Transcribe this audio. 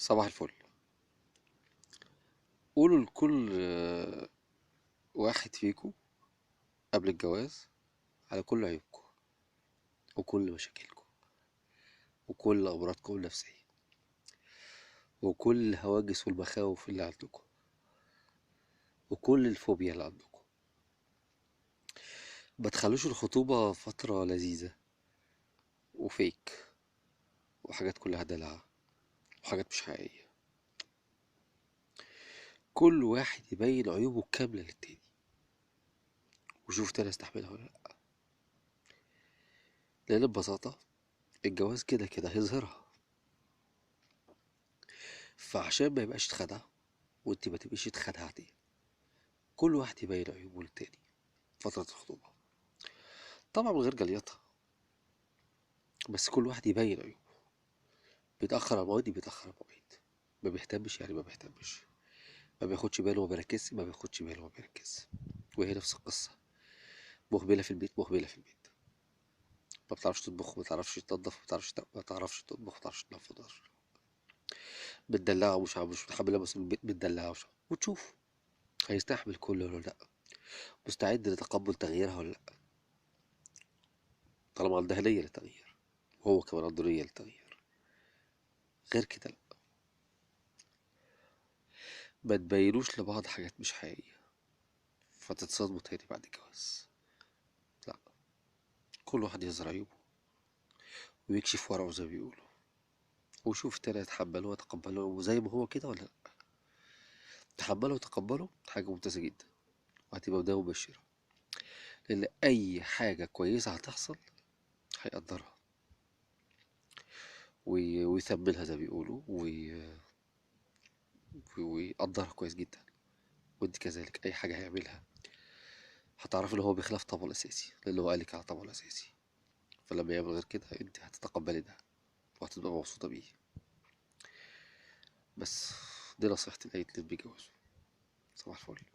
صباح الفل. قولوا لكل واحد فيكم قبل الجواز على كل عيوبكم وكل مشاكلكم وكل أمراضكم النفسية وكل الهواجس والمخاوف اللي عندكم وكل الفوبيا اللي عندكم. ما تخلوش الخطوبة فترة لذيذة وفيك وحاجات كلها دلع وحاجات مش حقيقية. كل واحد يبين عيوبه كاملة للتاني وشوف تاني يستحملها ولا لأ، لأن ببساطة الجواز كده كده هيظهرها. فعشان ما يبقاش اتخدع وانت ما تبقيش اتخدعتي، كل واحد يبين عيوبه للتاني فترة الخطوبة، طبعا من غير جليطة، بس كل واحد يبين عيوبه. بيتأخر على المواعيد بيتأخر على المواعيد، ما بيهتمش ما بيهتمش، ما بياخدش باله ما بيركزش ما بياخدش باله ما بيركزش. وهي نفس القصة، مهملة في البيت مهملة في البيت، ما بتعرفش تطبخ ما بتعرفش تنظف ما تعرفش تطبخ ما تعرفش تنظف، بتدلعه مش متحملة مسؤولية البيت، بتدلعه وتشوف هيستحمل كله ولا لأ، مستعد لتقبل تغييرها ولا لأ، طالما عندها نية للتغيير وهو كمان عنده نية للتغيير. غير كده لأ، ما تبينوش لبعض حاجات مش حقيقية فتتصدموا تاني بعد الجواز. لأ، كل واحد يظهر عيوبه ويكشف ورقه زي ما بيقولوا، وشوف التاني يتحمله ويتقبله زي ما هو كده ولا لأ. تحمله وتقبله حاجة ممتازة جدا، وهتبقى بداية مبشرة، لأن أي حاجة كويسة هتحصل هيقدرها ويثمنها زي ما بيقولوا ويقدرها كويس جدا. وانت كذلك أي حاجة هيعملها هتعرف إن هو بخلاف طبعه الأساسي، لأن هو قالك على طبعه الأساسي. فلما يعمل غير كده انت هتتقبلي ده وهتبقى مبسوطة بيه. بس دي نصيحتي لأي اتنين بيتجوزوا. صباح الفل.